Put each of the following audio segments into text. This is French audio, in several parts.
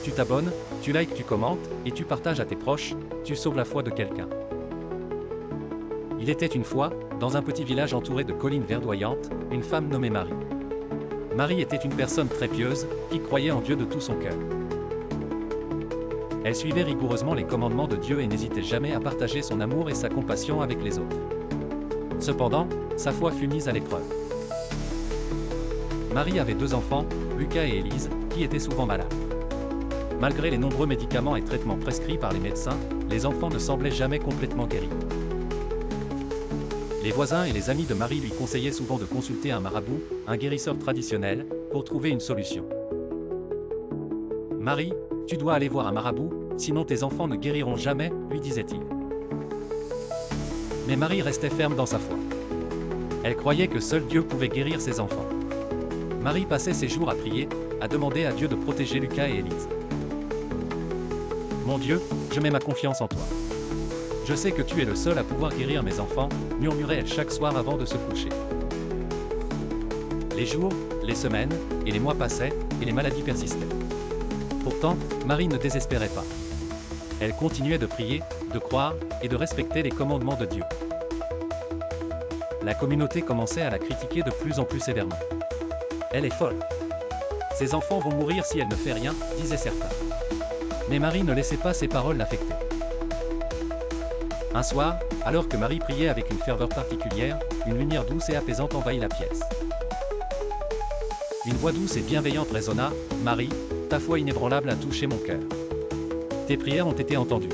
Tu t'abonnes, tu likes, tu commentes, et tu partages à tes proches, tu sauves la foi de quelqu'un. Il était une fois, dans un petit village entouré de collines verdoyantes, une femme nommée Marie. Marie était une personne très pieuse, qui croyait en Dieu de tout son cœur. Elle suivait rigoureusement les commandements de Dieu et n'hésitait jamais à partager son amour et sa compassion avec les autres. Cependant, sa foi fut mise à l'épreuve. Marie avait 2 enfants, Lucas et Élise, qui étaient souvent malades. Malgré les nombreux médicaments et traitements prescrits par les médecins, les enfants ne semblaient jamais complètement guéris. Les voisins et les amis de Marie lui conseillaient souvent de consulter un marabout, un guérisseur traditionnel, pour trouver une solution. Marie, tu dois aller voir un marabout, sinon tes enfants ne guériront jamais, lui disait-il. Mais Marie restait ferme dans sa foi. Elle croyait que seul Dieu pouvait guérir ses enfants. Marie passait ses jours à prier, à demander à Dieu de protéger Lucas et Élise. Mon Dieu, je mets ma confiance en toi. Je sais que tu es le seul à pouvoir guérir mes enfants, murmurait-elle chaque soir avant de se coucher. Les jours, les semaines, et les mois passaient, et les maladies persistaient. Pourtant, Marie ne désespérait pas. Elle continuait de prier, de croire, et de respecter les commandements de Dieu. La communauté commençait à la critiquer de plus en plus sévèrement. Elle est folle. Ses enfants vont mourir si elle ne fait rien, disaient certains. Mais Marie ne laissait pas ses paroles l'affecter. Un soir, alors que Marie priait avec une ferveur particulière, une lumière douce et apaisante envahit la pièce. Une voix douce et bienveillante résonna, « Marie, ta foi inébranlable a touché mon cœur. Tes prières ont été entendues. »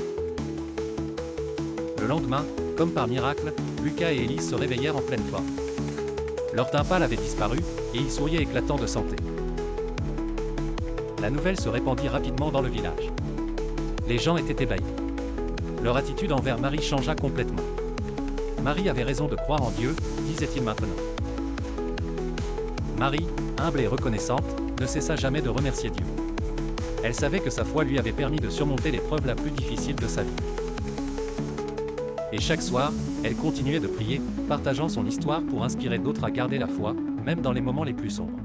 Le lendemain, comme par miracle, Lucas et Élise se réveillèrent en pleine forme. Leur teint pâle avait disparu, et ils souriaient éclatants de santé. La nouvelle se répandit rapidement dans le village. Les gens étaient ébahis. Leur attitude envers Marie changea complètement. Marie avait raison de croire en Dieu, disait-il maintenant. Marie, humble et reconnaissante, ne cessa jamais de remercier Dieu. Elle savait que sa foi lui avait permis de surmonter l'épreuve la plus difficile de sa vie. Et chaque soir, elle continuait de prier, partageant son histoire pour inspirer d'autres à garder la foi, même dans les moments les plus sombres.